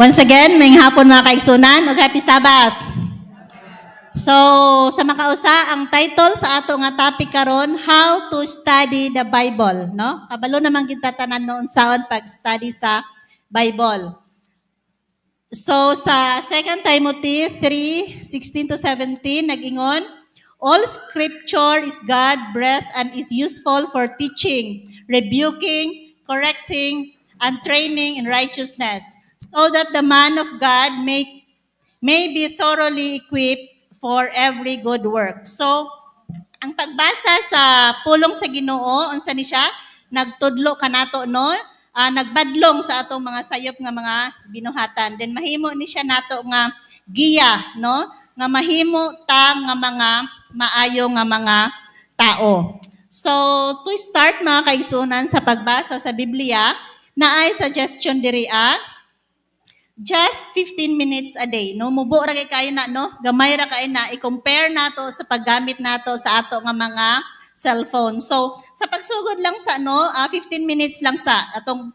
Once again, may hapon mga kaigsunan, ug happy Sabbath. So, sa makausa, ang title sa ato nga topic karon, how to study the Bible, no? Kabalo naman kita tanan noon saon pag-study sa Bible. So, sa 2 Timothy 3:16 to 17, nag-ingon, all scripture is God-breathed and is useful for teaching, rebuking, correcting, and training in righteousness, so that the man of God may be thoroughly equipped for every good work. So, ang pagbasa sa pulong sa Ginoo, unsa ni siya? Nagtudlo kanato no? Nagbadlong sa atong mga sayop nga mga binuhatan. Then mahimo ni siya nato nga giya, no? Nga mahimo ta nga mga maayo nga mga tao. So, to start mga kaigsunan sa pagbasa sa Biblia, naay suggestion diri just 15 minutes a day, no? Mubo ra kay kayo na, no? Gamay ra kay na, i-compare nato sa paggamit nato sa ato nga mga cellphone. So, sa pagsugod lang sa 15 minutes lang sa atong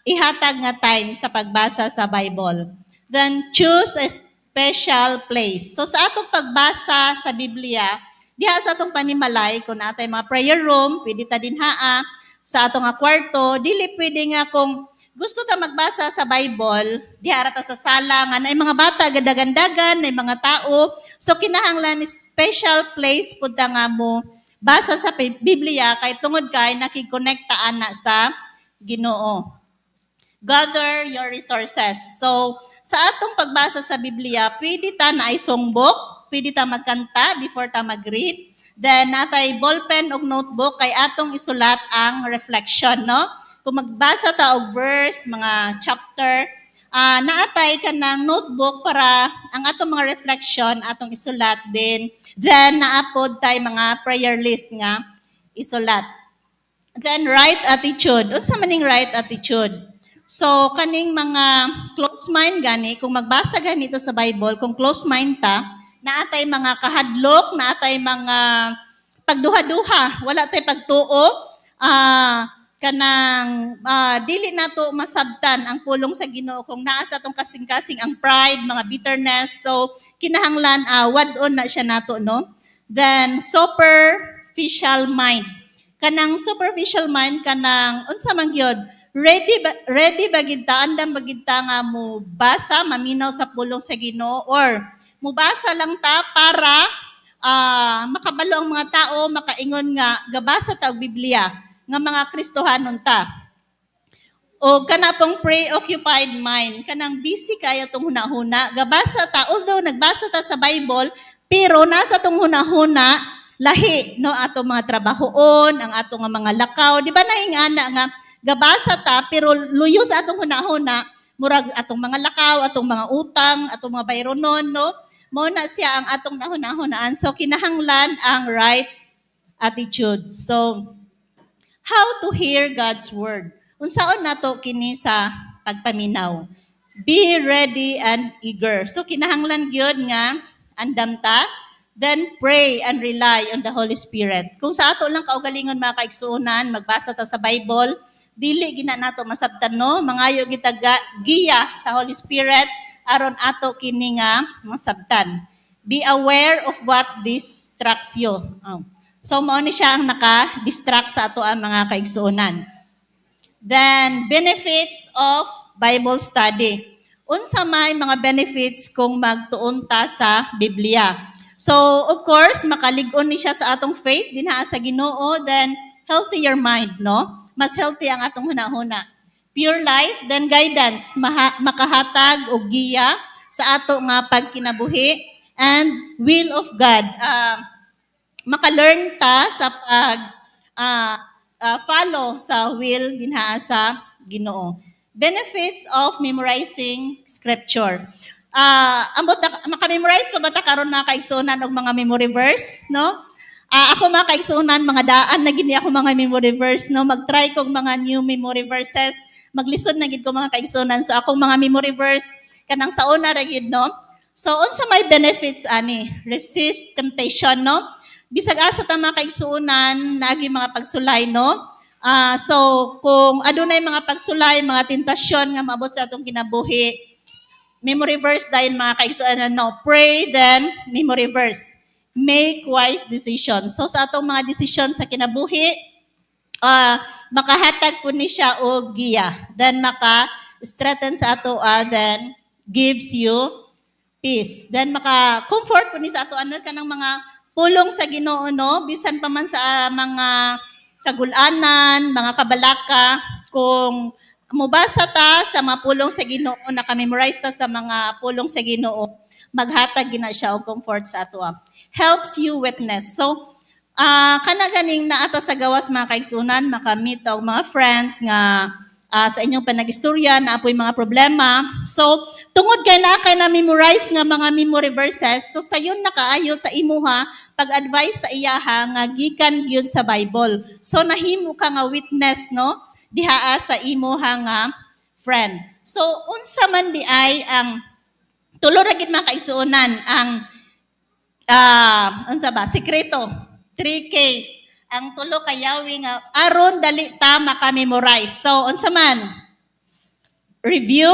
ihatag nga time sa pagbasa sa Bible. Then choose a special place. So sa atong pagbasa sa Biblia, diha sa atong panimalay kung natay mga prayer room, pwede ta dinhaa sa atong nga kwarto, dili pwede nga kung gusto ta magbasa sa Bible, diha ta sa sala nga na mga bata gadagandagan, na mga tao. So kinahanglan special place pud ta nga mo basa sa Biblia kay tungod kay nakikonnecta ana sa Ginoo. Gather your resources. So sa atong pagbasa sa Biblia, pwede ta na ay songbok, pwede ta magkanta before ta mag-read. Then natay ballpen ug notebook kay atong isulat ang reflection, no? Kung magbasa ta og verse, mga chapter, naatay ka ng notebook para ang atong mga reflection, atong isulat din. Then, naapod tayo mga prayer list nga isulat. Then, right attitude. Unsa maning right attitude? So, kaning mga close mind gani, kung magbasa ganito sa Bible, kung close mind ta, naatay mga kahadlok, naatay mga pagduha-duha, wala tay pagtuo, kanang dili nato masabtan ang pulong sa Ginoo kung naa sa atong kasing-kasing ang pride, mga bitterness. So kinahanglan wad-on na siya nato, no? Then superficial mind. Kanang superficial mind kanang unsa man gyud? Ready ba gid ta, andam ba gid ta nga mo basa, maminaw sa pulong sa Ginoo, or mubasa lang ta para makabalo ang mga tao, makaingon nga gabasa ta og Biblia nga mga Kristohanon ta. O kana pong preoccupied mind, kanang busy kaya tong hunahuna, gabasa ta, although nagbasa ta sa Bible, pero nasa tong hunahuna, lahi, no, atong mga trabahoon, ang atong mga lakaw, di ba naingana nga, gabasa ta, pero luyo sa atong hunahuna, murag atong mga lakaw, atong mga utang, atong mga bayronon, no, mo na siya ang atong nahunahunaan. So, kinahanglan ang right attitude. So, how to hear God's word. Unsaon nato kini sa pagpaminaw? Be ready and eager. So kinahanglan gyud nga andam ta, then pray and rely on the Holy Spirit. Kung sa ato lang kaugalingon mga kaigsuonan, magbasa ta sa Bible, dili gina nato masabtan, no? Mangayo kita giya sa Holy Spirit aron ato kini nga masabtan. Be aware of what distracts you. So, mao ni siya ang naka-distract sa ato ang mga kaigsuonan. Then, benefits of Bible study. Unsa may mga benefits kung magtuon ta sa Biblia. So, of course, makalig-on ni siya sa atong faith, dinhaa sa Ginoo, then healthier mind, no? Mas healthy ang atong hunahuna. Pure life, then guidance, makahatag og giya sa ato nga pagkinabuhi, and will of God. Maka-learn ta sa follow sa will dinha sa Ginoo. Benefits of memorizing scripture. Maka-memorize pa ba ta karon mga kaigsuonan og mga memory verse, no? Ako mga kaigsuonan, mga daan na gini ako mga memory verse, no? Mag-try kong mga new memory verses. Maglisod na gid ko mga kaigsuonan. So akong mga memory verse kanang sa una ra gid, no? So unsa may benefits ani? Resist temptation, no? Bisag asa ta mga kaigsuonan, nagi mga pagsulay, no? So kung adunay mga pagsulay, mga tentasyon nga maabot sa atong kinabuhi, memory verse dahil mga kaigsuonan, no, pray then memory verse. Make wise decisions. So sa atong mga desisyon sa kinabuhi, makahatag po ni siya og giya. Then maka-strengthen sa ato, then gives you peace. Then maka-comfort po ni sa ato, ano ka ng mga pulong sa Ginoo, no? Bisan pa man sa mga kagulanan, mga kabalaka, kung mubasa ta sa mga pulong sa Ginoo, naka-memorize ta sa mga pulong sa Ginoo, maghatag gina siya og comfort sa ato. Helps you witness. So, kana ganing naata sa gawas mga kaigsunan, makamit og mga friends nga sa inyong panagistorya na apoy mga problema. So, tungod kay na memorize nga mga memory verses, so sayon na kaayo sa imuha pag-advise sa iyaha nga gikan gyud sa Bible. So, nahimo ka nga witness, no? Dihaa sa imuha nga friend. So, unsa man di ay ang tulo ra gid mga kaigsunan ang unsa ba? Sikreto. 3 Ks. Ang tulo kayawi nga aron dali ta maka-memorize. So unsa man? Review.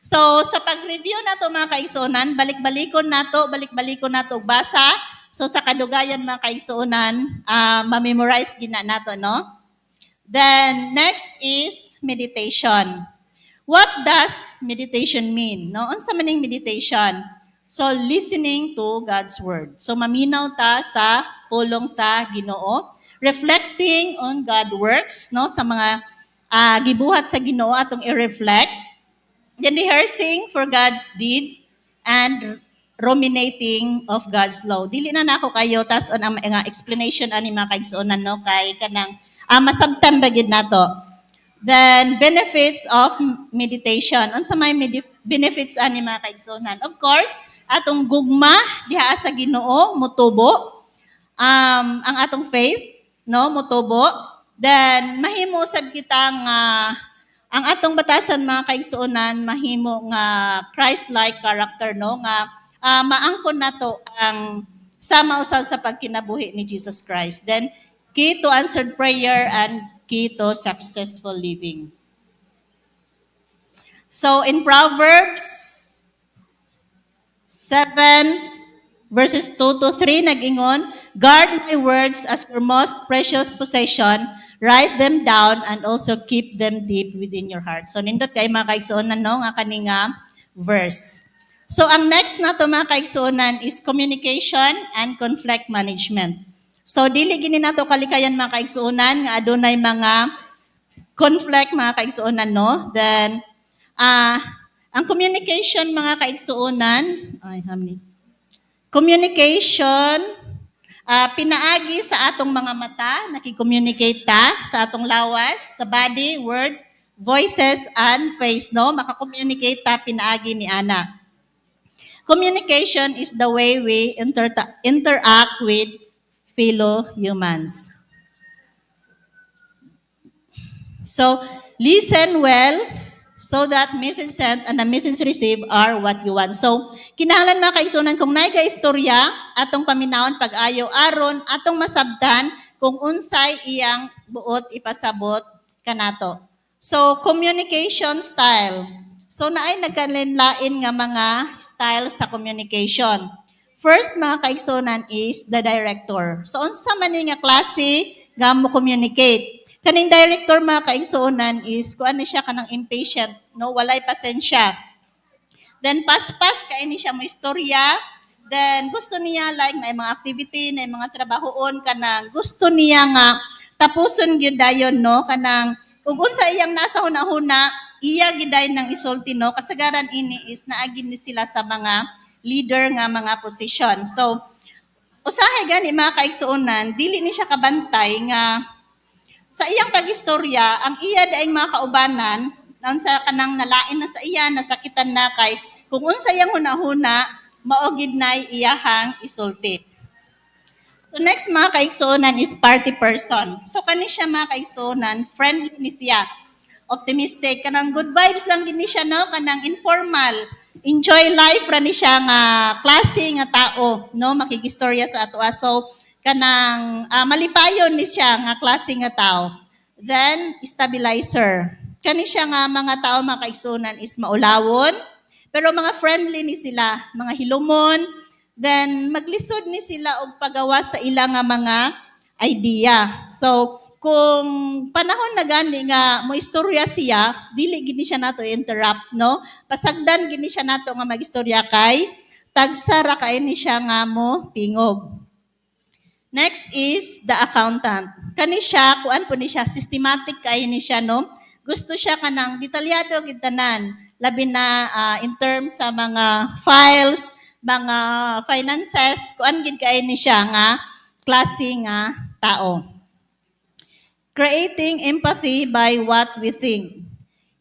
So sa pag-review nato mga kaigsuonan, balik-balikon nato basa. So sa kadugayan mga kaigsuonan, ma-memorize gina nato, no? Then next is meditation. What does meditation mean? No, unsa man ning meditation? So, listening to God's Word. So, maminaw ta sa pulong sa Ginoo. Reflecting on God's works, no? Sa mga gibuhat sa Ginoo atong i-reflect. Then, rehearsing for God's deeds and ruminating of God's law. Dili na nako kayo, tas on ang explanation ani mga kaigsuonan, no? Kay kanang masabtan ra gid nato. Then, benefits of meditation. Unsa may benefits ani mga kaigsuonan? Of course, atong gugma diha sa Ginoo motubo, ang atong faith, no, motubo. Then mahimo usab kita nga ang atong batasan mga kaigsuonan mahimo nga Christ-like character, no, nga maangkon nato ang sama usab sa pagkinabuhi ni Jesus Christ. Then key to answered prayer and key to successful living. So in Proverbs 7 verses 2 to 3 nag-ingon, guard my words as your most precious possession, write them down and also keep them deep within your heart. So nindot kay mga kaigsuonan, no, nga kaninga verse. So ang next na to mga kaigsuonan is communication and conflict management. So dili gini nato kalikayan mga kaigsuonan nga adunay mga conflict mga kaigsuonan, no. Then ang communication mga kaigsuonan, communication, pinaagi sa atong mga mata, nakikommunicate ta sa atong lawas, sa body, words, voices, and face, no? Makakommunicate ta pinaagi ni ana. Communication is the way we interact with fellow humans. So, listen well, so that message sent and the message received are what you want. So, kinahanglan mga kaigsuonan kung naay istorya atong paminawon pag-ayo aron atong masabtan kung unsay iyang buot ipasabot kanato. So, communication style. So, naay nagkanlain nga mga style sa communication. First mga kaigsuonan is the director. So, unsa man nga klase nga mo communicate? Kaning director mga kaigsuonan is kuan ni siya kanang impatient, no, walay pasensya. Then paspas kay ni siya mo istorya, then gusto niya like na mga activity, na mga trabahoon kanang gusto niya nga tapuson gyud dayon, no, kanang ug unsa iyang nasa hunahuna iya giday nang isulti, no, kasagaran ini is naagi ni sila sa mga leader nga mga position. So usahay gani mga kaigsuonan, dili ni siya kabantay nga sa iyang pagistorya, ang iya daing mga kaubanan, sa kanang nalain na sa iya, nasakitan na kay, kung unsa iyang hunahuna, maogid na iyahang isulti. So next mga kaigsuonan is party person. So kani siya mga kaigsuonan, friendly ni siya, optimistic, kanang good vibes lang din siya, no, kanang informal, enjoy life ra ni siya nga klase nga tao, no, makigistorya sa ato. So kanang malipayon ni siya nga klase nga tao. Then stabilizer. Kani siya nga mga tao mga kaigsunan is maulawon, pero mga friendly ni sila, mga hilumon. Then maglisod ni sila og pagawa sa ilang nga mga idea. So kung panahon na gani nga mo istorya siya, dili gini siya nato interrupt, no? Pasagdan gini siya nato nga magistorya kay tagsara kay ni siya nga mo tingog. Next is the accountant. Kani siya, kuan po ni siya, systematic kay ni siya, no? Gusto siya kanang detalyado gid tanan, labi na in terms sa mga files, mga finances, kuan gid kay ni siya nga klase nga tao. Creating empathy by what we think.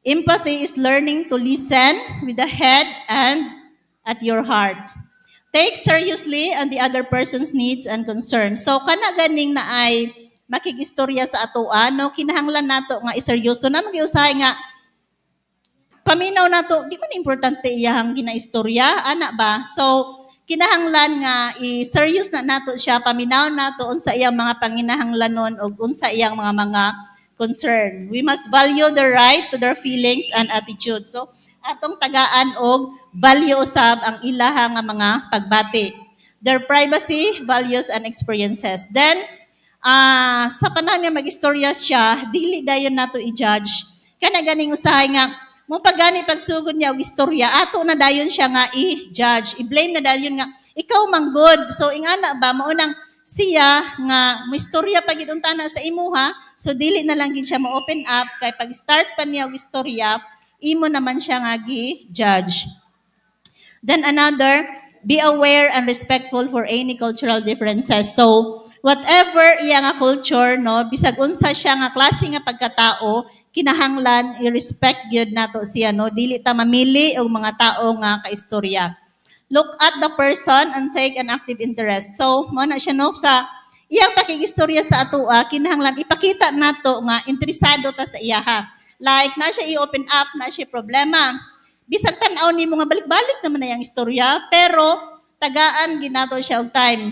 Empathy is learning to listen with the head and at your heart. Take seriously and the other person's needs and concerns. So kana ganing na ay makigistorya sa atoa, no? Kinahanglan nato nga iseryoso na magiusahay nga paminaw nato, di man importante iyang ginaistorya, ana ba? So kinahanglan nga i-serious na nato siya, paminaw nato unsa iyang mga panginahanglanon o unsa iyang mga concern. We must value the right to their feelings and attitude. So atong tagaan og value usab ang ilaha nga mga pagbati. Their privacy, values, and experiences. Then sa panahon nga mag-istorya siya, dili dayon nato i-judge. Kana ganing usahay nga mo pagani pagsugod niya og istorya, ato na dayon siya nga i-judge. I-blame na dayon nga ikaw man good. So ingana ba mao nang siya nga mo istorya pagid unta na sa imuha, so dili na lang gid siya mo open up kay pag start pa niya og istorya, imo naman siya nga gi-judge. Then another, be aware and respectful for any cultural differences. So whatever iya nga culture, no, bisag unsa siya nga klase nga pagkatao, kinahanglan i-respect gyud nato siya, no, dili ta mamili og mga tao nga kaistorya. Look at the person and take an active interest. So mo na siya, no, sa iyang pakigistorya sa atoa, kinahanglan ipakita nato nga interesado ta sa iyaha. Like na siya i-open up na siya problema. Bisag tan-aw nimo nga balik-balik naman na yang istorya, pero tagaan ginato siya og time.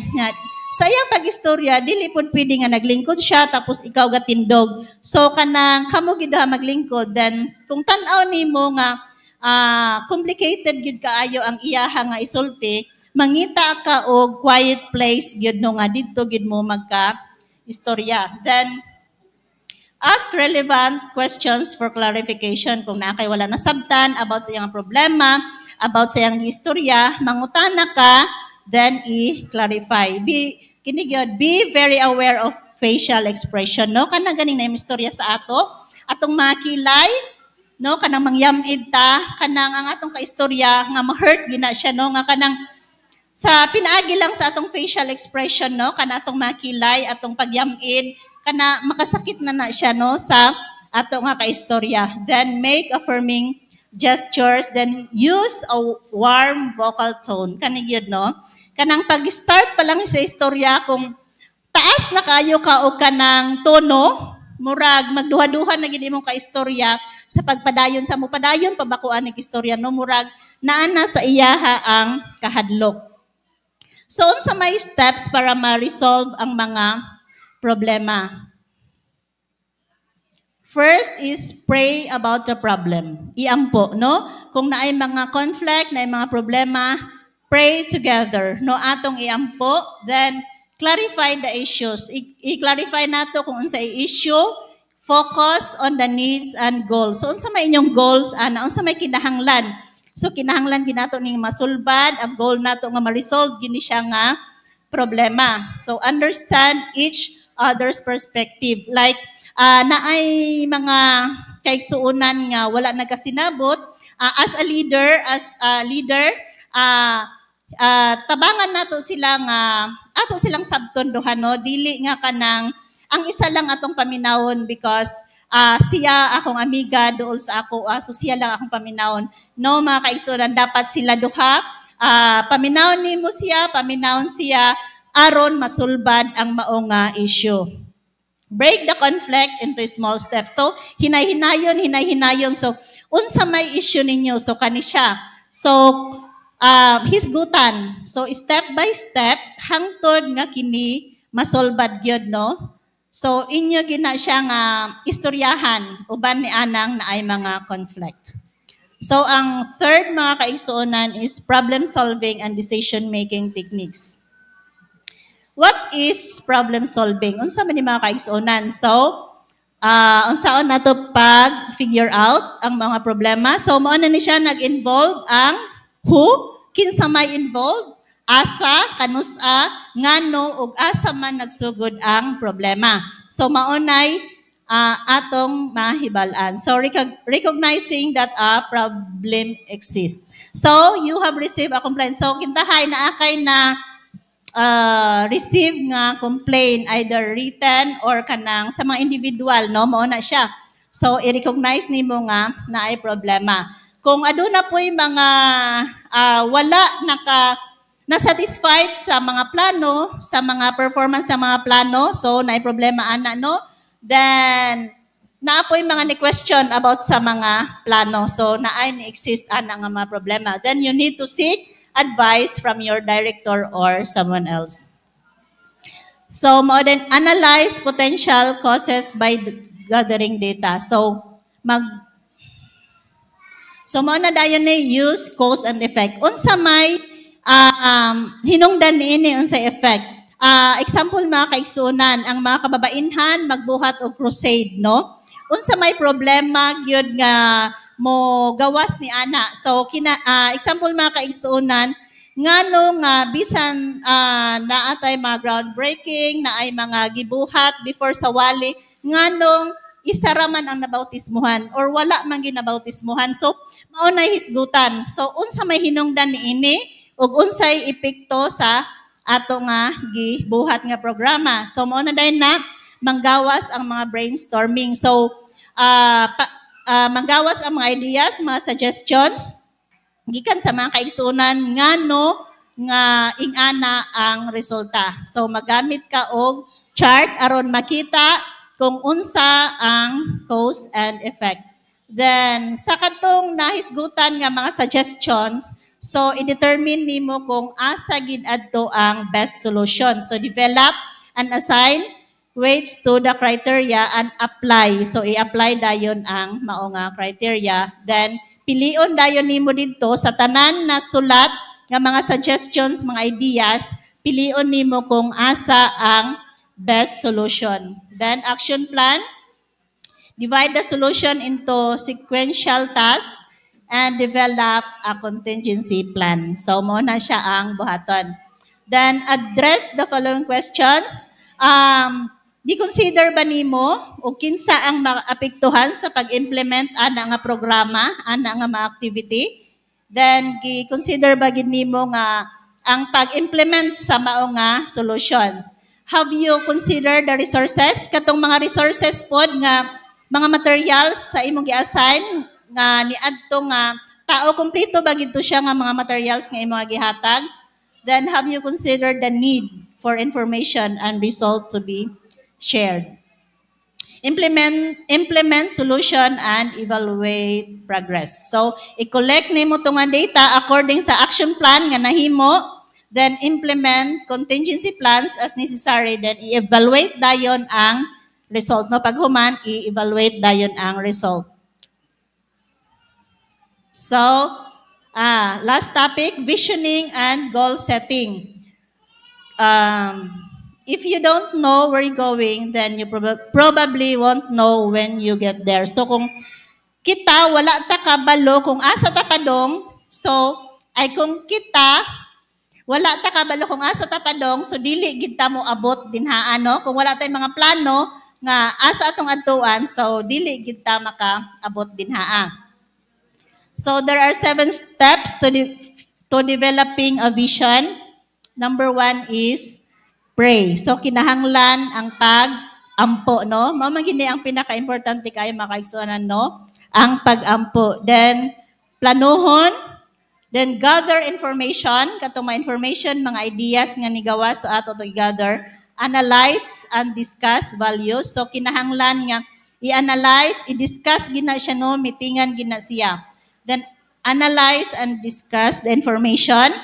Sa iyang pag-istorya, dili pud pwede nga naglingkod siya tapos ikaw gatindog. So kanang kamo gid maglingkod, then kung tan-aw nimo nga complicated gid kaayo ang iyaha nga isulti, mangita ka og quiet place gid no nga didto gid mo magka-istorya. Then ask relevant questions for clarification. Kung naakay wala nasabtan about sa iyang problema, about sa iyang istorya, mangutana ka, then i-clarify. Be very aware of facial expression, no? Kanang ganing na yung istorya sa ato, atong makilay, no? Kanang mangyamid ta, kanang ang atong kaistorya nga ma-hurt gina siya, no? Nga kanang sa pinaagi lang sa atong facial expression, no? Kana atong makilay, atong pagyamid, kana makasakit na siya, no? Sa atong nga kaistorya. Then make affirming gestures, then use a warm vocal tone. Kanig yun, no? Kanang pag-start pa lang sa istorya, kung taas na kayo ka o kanang tono, murag, magduha-duha na gini mong kaistorya, sa pagpadayon, sa mupadayon, pabakuan ng istorya, no? Murag, naana sa iyaha ang kahadlok. So, unsa may steps para ma-resolve ang mga problema? First is pray about the problem. Iampo, no? Kung naay mga conflict, naay mga problema, pray together, no? Atong iampo, then clarify the issues. I-clarify nato kung unsa ay issue, focus on the needs and goals. So unsa may inyong goals, unsa may kinahanglan. So kinahanglan ginato ning masulbad, ang goal nato nga ma-resolve gini siya nga problema. So understand each other's perspective. Like naay mga kaigsuonan nga wala nagasinabot, as a leader, tabangan nato sila nga ato silang sabtondohan, no? Dili nga kanang ang isa lang atong paminawon because siya akong amiga dool sa ako, so siya lang akong paminawon. No, mga kaigsuonan, dapat sila duha paminawon nimo siya, paminawon siya aron masulbad ang mao nga issue. Break the conflict into small steps. So, hinay-hinayon. So, unsa may issue ninyo? So, kani siya. So, hisgutan. So, step by step, hangtod nga kini masolbad gyud, no? So inyo gina siya nga istoryahan uban ni anang na ay mga conflict. So ang third mga kaigsuonan is problem solving and decision making techniques. What is problem solving? Unsa man ni mga kaigsuonan? So unsaon nato pag figure out ang mga problema? So mao na ni siya nag-involve ang who, kinsa may involved, asa, kanusa, ngano ug asa man nagsugod ang problema. So maunay atong mahibalan. So recognizing that a problem exists. So you have received a complaint. So kintahay na akay na receive nga complaint either written or kanang sa mga individual, no, mao na siya. So i-recognize nimo nga na ay problema. Kung aduna po'y mga wala na-satisfied sa mga plano, sa mga performance sa mga plano, so na ay problema ana, no, then na po'y mga ni-question about sa mga plano, so na ay ni-exist ana nga mga problema, then you need to seek advice from your director or someone else. So, mo din analyze potential causes by gathering data. So, mo na dayon ni use cause and effect. Unsa may hinungdan niini unsay effect. Example mga kaigsuonan, ang mga kababainhan magbuhat og crusade, no? Unsa may problema gyud nga mo gawas ni ana. So example mga kaigsuonan, ngano nga bisan naatay mga groundbreaking, na ay mga gibuhat before sa wali, nganong isa ra man ang nabautismuhan or wala man ginabautismuhan. So mao nay hisgutan. So unsa may hinungdan niini ug unsay epekto sa ato nga gibuhat nga programa. So mao na dayon na manggawas ang mga brainstorming. So manggawas ang mga ideas, mga suggestions gikan sa mga kaigsuonan ngano nga ingana ang resulta. So magamit ka og chart aron makita kung unsa ang cause and effect. Then sa katong nahisgutan nga mga suggestions, so i-determine nimo kung asa gid adto ang best solution. So develop and assign weights to the criteria and apply. So i-apply dayon ang mao nga criteria. Then pilion dayon nimo didto sa tanan na sulat nga mga suggestions, mga ideas, pilion nimo kung asa ang best solution. Then action plan, divide the solution into sequential tasks and develop a contingency plan. So mo na siya ang buhaton. Then address the following questions. Di-consider ba nimo o kinsa ang maapektuhan sa pag-implement ana nga programa, ana nga mga activity? Then gi-consider ba gid nimo nga ang pag-implement sa mao nga solution? Have you considered the resources? Katong mga resources pod nga mga materials sa imong gi-assign nga niadto nga tao kompleto ba gid to siya nga mga materials nga imong gihatag? Then have you considered the need for information and result to be shared? Implement solution and evaluate progress. So i-collect nimo tong nga data according sa action plan nga nahimo. Then implement contingency plans as necessary. Then i-evaluate dayon ang result. No, pag human, i-evaluate dayon ang result. So, last topic, visioning and goal setting. If you don't know where you're going, then you probably won't know when you get there. So kung kita, wala ta kabalo kung asa ta padong, so ay kung kita, wala ta kabalo kung asa ta padong, so dili gid ta mo abot dinhaan, no? Kung wala tay mga plano nga asa atong adtuan, so dili gid ta makaabot dinhaa. So there are 7 steps to developing a vision. Number 1 is pray. So kinahanglan ang pag-ampo, no? Mao man gini ang pinaka-importante kayo mga kaigsuonan, no? Ang pag-ampo. Then planuhon. Then gather information, katong mga information, mga ideas nga nigawas so ato to i-gather. Analyze and discuss values. So kinahanglan nga i-analyze, i-discuss gina siya, no, meetingan gina siya. Then analyze and discuss the information,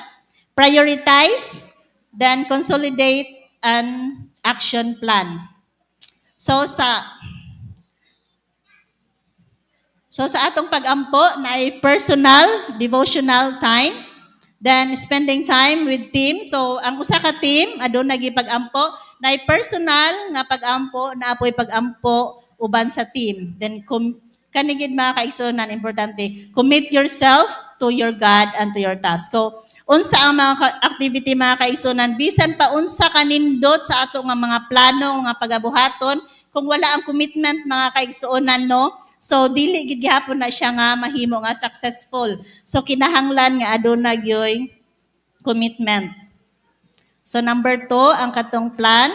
prioritize, then consolidate and action plan. So sa atong pag-ampo na ay personal, devotional time, then spending time with team. So ang usa ka team aduna gi pag-ampo na ay personal nga pag-ampo na apoy pag-ampo uban sa team. Then kanigid mga kaigsunan importante, commit yourself to your God and to your task. So unsa ang mga activity mga kaigsunan bisan pa unsa kanindot sa ato nga mga plano nga pagabuhaton kung wala ang commitment mga kaigsunan no. So dili gid gihapon na siya nga mahimo nga successful. So kinahanglan nga aduna gyoy commitment. So number 2 ang katong plan.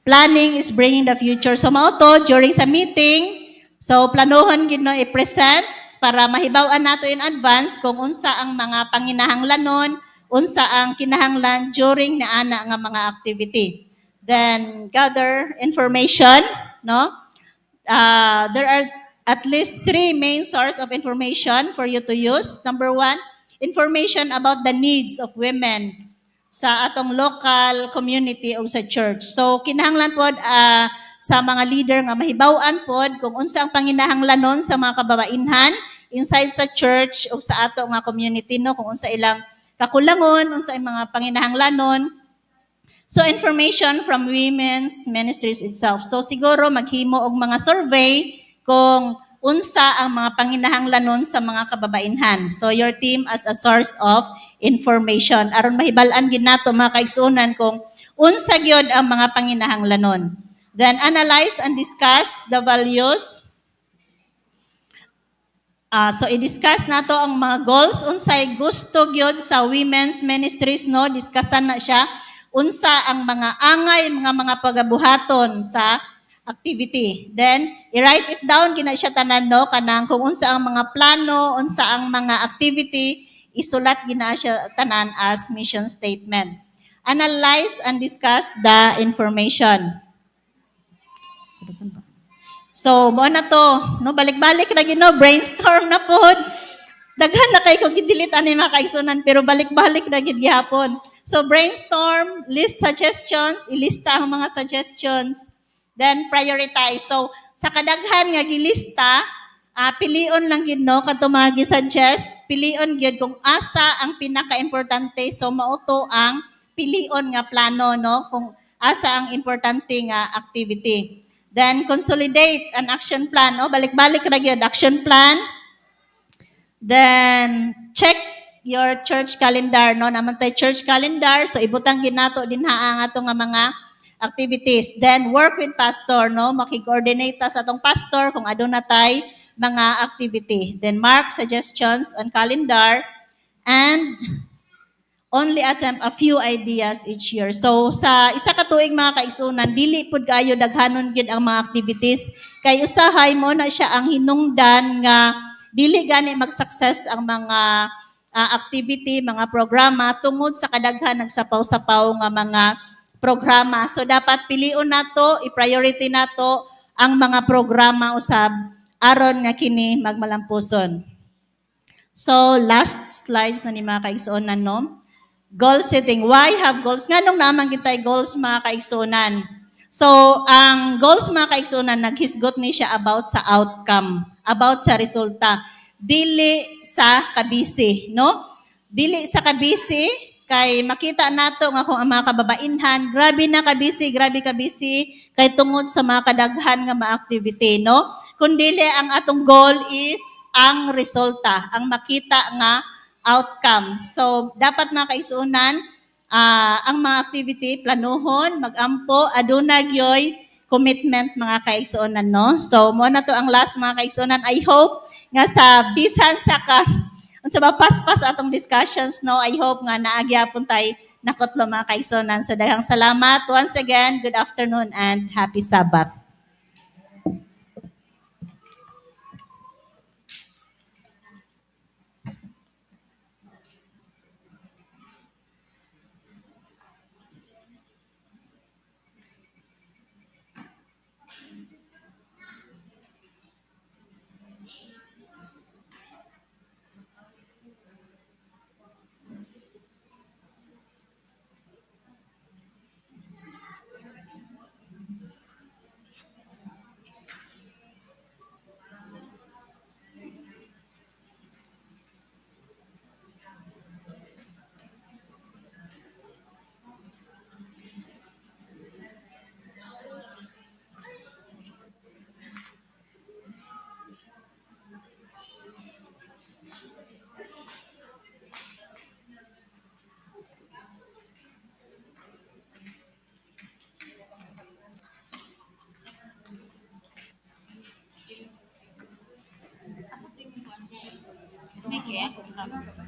Planning is bringing the future. So mao to during sa meeting. So planuhon gid no i-present para mahibaw-an nato in advance kung unsa ang mga panginahanglanon, unsa ang kinahanglan during na ana nga mga activity. Then gather information, no? There are at least 3 main sources of information for you to use. Number 1, information about the needs of women sa atong local community o sa church. So kinahanglan pod sa mga leader nga mahibaw-an pod kung unsa ang panginahanglanon sa mga kababainhan inside sa church o sa ato nga community no, kung unsa ilang kakulangon, unsa ang mga panginahanglanon. So information from women's ministries itself. So siguro maghimo og mga survey kung unsa ang mga panginahanglanon sa mga kababainhan. So your team as a source of information aron mahibal-an gid nato mga kaigsunan kung unsa gyud ang mga panginahanglanon. Then analyze and discuss the values. So i-discuss nato ang mga goals unsay gusto gyud sa women's ministries no, discussan na siya unsa ang mga angay mga pagabuhaton sa activity. Then i-write it down gina siya tanan no kanang kung unsa ang mga plano, unsa ang mga activity, isulat gina siya tanan as mission statement. Analyze and discuss the information. So mo na to no, balik-balik ra gid no, brainstorm na pod. Daghan na kay ko gidelete ani mga kaigsunan pero balik-balik na gid gihapon. So brainstorm, list suggestions, ilista ang mga suggestions, then prioritize. So sa kadaghan nga gilista, pilion lang gid no kadto mga gi-suggest, pilion gid kung asa ang pinaka-importante. So mao to ang pilion nga plano no, kung asa ang importante nga activity. Then consolidate an action plan no, balik-balik ra gyud action plan. Then check your church calendar no, naman tay church calendar, so ibutang gid nato dinha ang ato nga mga activities. Then work with pastor no, maki-coordinate ta sa atong pastor kung aduna tay mga activity. Then mark suggestions on calendar and only attempt a few ideas each year. So sa isa ka tuig mga kaigsunan, dili pud kayo daghanon gid ang mga activities kay usahay mo na siya ang hinungdan nga dili gani mag-success ang mga activity, mga programa tungod sa kadaghan nagsapaw-sapaw nga mga programa. So dapat pilion nato, i-priority nato ang mga programa usab aron nga kini magmalampuson. So last slides na ni mga kaigsunan no. Goal setting. Why have goals? Nganong naman kitay goals mga kaigsunan? So ang goals mga kaigsunan naghisgot ni siya about sa outcome, about sa resulta, dili sa kabisi, no? Dili sa kabisi kay makita nato nga kung ang mga kababainhan grabe na kabisi, grabe kabisi kay tungod sa mga kadaghan nga mga activity, no? Kundi ang atong goal is ang resulta, ang makita nga outcome. So dapat mga kaigsunan ang mga activity planuhon, magampo, aduna gyoy commitment mga kaigsunan no. So mo na to ang last mga kaigsunan. I hope nga sa bisan sa unsa ba paspas atong discussions no, I hope nga naagyapon tay nakotlo mga kaigsunan. So daghang salamat once again. Good afternoon and happy Sabbath. Okay, ako.